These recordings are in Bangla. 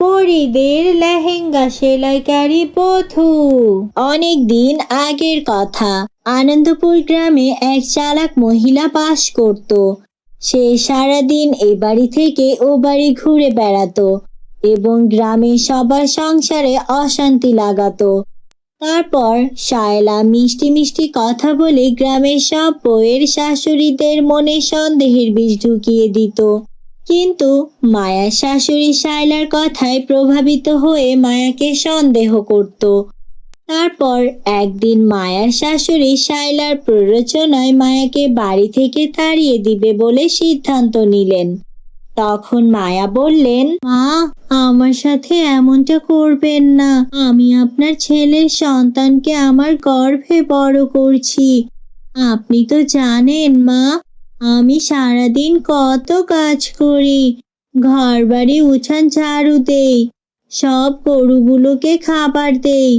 পরীদের লেহেঙ্গা সেলাইকারী বধূ। অনেক দিন আগের কথা, আনন্দপুর গ্রামে এক চালাক মহিলা বাস করত। সে সারাদিন এ বাড়ি থেকে ও বাড়ি ঘুরে বেড়াতো এবং গ্রামের সবার সংসারে অশান্তি লাগাতো। তারপর শায়লা মিষ্টি মিষ্টি কথা বলে গ্রামের সব বউয়ের শাশুড়িদের মনে সন্দেহের বীজ ঢুকিয়ে দিত। কিন্তু মায়ার শাশুড়ি শায়লার কথায় প্রভাবিত হয়ে মায়াকে সন্দেহ করত। তারপর একদিন মায়ার শাশুড়ি শায়লার প্ররোচনায় মায়াকে বাড়ি থেকে তাড়িয়ে দিবে বলে সিদ্ধান্ত নিলেন। তখন মায়া বললেন, মা, আমার সাথে এমনটা করবেন না। আমি আপনার ছেলের সন্তানকে আমার গর্ভে বড় করছি। আপনি তো জানেন মা, আমি সারাদিন কত কাজ করি। ঘর বাড়ি উঠান ঝাড়ু দেই, সব গরুগুলোকে খাবার দেই,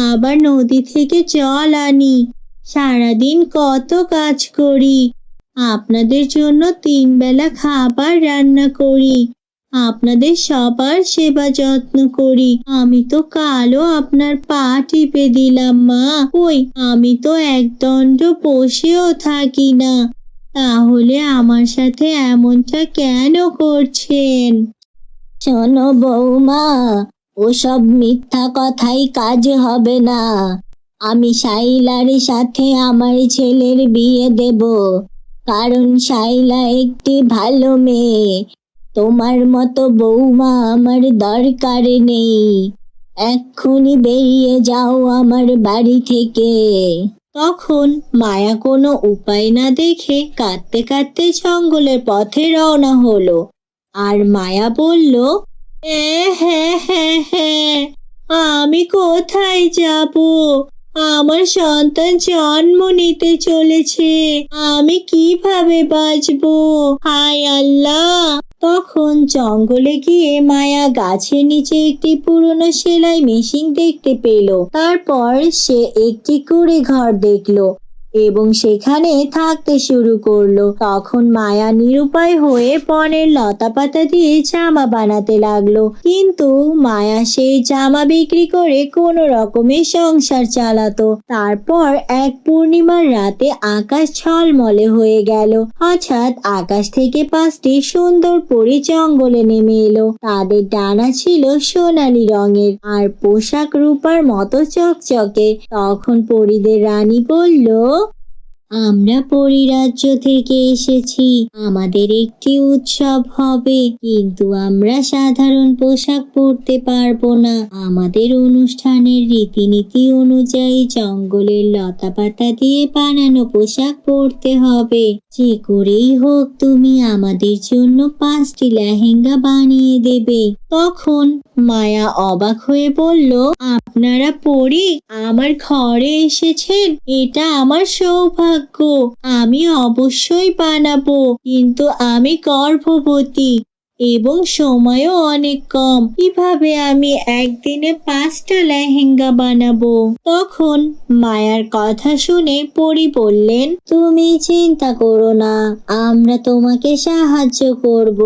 আবার নদী থেকে জল আনি। সারাদিন কত কাজ করি। আপনাদের জন্য 3 বেলা খাবার রান্না করি, আপনাদের সবার সেবা যত্ন করি। আমি তো কালও আপনার পা টিপে দিলাম মা। কই, আমি তো একদণ্ড বসেও থাকি না। তাহলে আমার সাথে এমনটা কেন করছেন? শোনো বৌমা, ওসব মিথ্যা কথাই কাজ হবে না। আমি শাইলার সাথে আমার ছেলের বিয়ে দেব, কারণ শাইলা একটি ভালো মেয়ে। তোমার মতো বৌমা আমার দরকার নেই। এক্ষুনি বেরিয়ে যাও আমার বাড়ি থেকে। তখন মায়া কোনো উপায় না দেখে কাঁদতে কাঁদতে জঙ্গলের পথে রওনা হলো। আর মায়া বলল, হ্যাঁ হ্যাঁ হ্যাঁ, আমি কোথায় যাব? আমার সন্তান জন্ম নিতে চলেছে, আমি কিভাবে বাঁচবো? হায় আল্লাহ! তখন জঙ্গলে গিয়ে মায়া গাছের নিচে একটি পুরনো সেলাই মেশিন দেখতে পেল। তারপর সে একটি কুঁড়ে ঘর দেখলো এবং সেখানে থাকতে শুরু করলো। তখন মায়া নিরুপায় হয়ে বনের লতাপাতা দিয়ে জামা বানাতে লাগলো। কিন্তু মায়া সেই জামা বিক্রি করে কোনো রকমে সংসার চালাতো। তারপর এক পূর্ণিমার রাতে আকাশ ঝলমলে হয়ে গেল। হঠাৎ আকাশ থেকে 5টি সুন্দর পরী জঙ্গলে নেমে এলো। তাদের ডানা ছিল সোনালী রঙের আর পোশাক রূপার মতো চকচকে। তখন পরীদের রানী বলল, আমরা পরিরাজ্য থেকে এসেছি, আমাদের একটি উৎসব হবে, কিন্তু আমরা সাধারণ পোশাক পরতে পারবো না। আমাদের অনুষ্ঠানের রীতিনীতি অনুযায়ী জঙ্গলের লতাপাতা দিয়ে বানানো পোশাক পরতে হবে। যে করেই হোক তুমি আমাদের জন্য 5টি লেহেঙ্গা বানিয়ে দেবে। তখন মায়া অবাক হয়ে বলল, আপনারা পরী আমার ঘরে এসেছেন, এটা আমার সৌভাগ্য। আমি অবশ্যই বানাবো, কিন্তু আমি গর্ভবতী এবং সময়ও অনেক কম। কিভাবে আমি একদিনে 5টা লেহেঙ্গা বানাবো? তখন মায়ার কথা শুনে পরী বললেন, তুমি চিন্তা করো না, আমরা তোমাকে সাহায্য করব।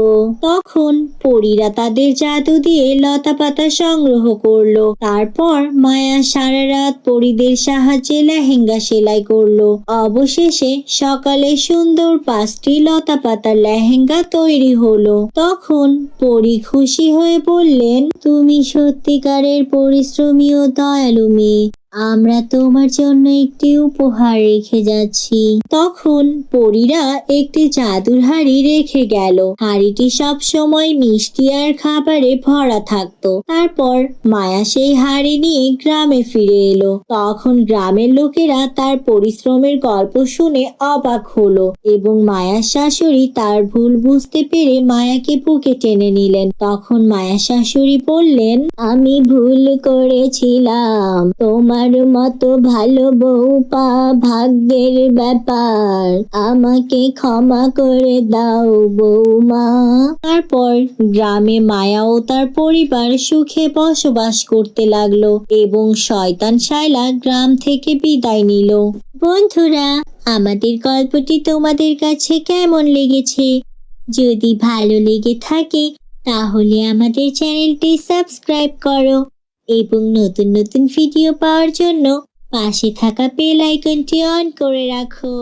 তখন পরীরা তাদের জাদু দিয়ে লতাপাতা সংগ্রহ করলো। তারপর মায়া সারা রাত পরীদের সাহায্যে লেহেঙ্গা সেলাই করলো। অবশেষে সকালে সুন্দর 5টি লতাপাতার লেহেঙ্গা তৈরি হলো। তখন পরী খুশি হয়ে বললেন, তুমি সত্যিকারের পরিশ্রমী ও দয়ালু মেয়ে। আমরা তোমার জন্য একটি উপহার রেখে যাচ্ছি। তখন পরীরা একটি জাদুর হাঁড়ি রেখে গেল। হাঁড়িটি সব সময় মিষ্টি আর খাবারে ভরা থাকতো। তারপর মায়া সেই হাঁড়ি নিয়ে গ্রামে ফিরে এলো। তখন গ্রামের লোকেরা তার পরিশ্রমের গল্প শুনে অবাক হলো এবং মায়ার শাশুড়ি তার ভুল বুঝতে পেরে মায়াকে বুকে টেনে নিলেন। তখন মায়ার শাশুড়ি বললেন, আমি ভুল করেছিলাম, তোমার মতো ভালো বউ পাওয়া ভাগ্যের ব্যাপার, আমাকে ক্ষমা করে দাও বৌমা। তারপর গ্রামে মায়া ও তার পরিবার সুখে বসবাস করতে লাগলো এবং শয়তান শায়লা গ্রাম থেকে বিদায় নিল। বন্ধুরা, আমাদের গল্পটি তোমাদের কাছে কেমন লেগেছে? যদি ভালো লেগে থাকে তাহলে আমাদের চ্যানেলটি সাবস্ক্রাইব করো এবং নতুন নতুন ভিডিও পাওয়ার জন্য পাশে থাকা বেল আইকনটি অন করে রাখো।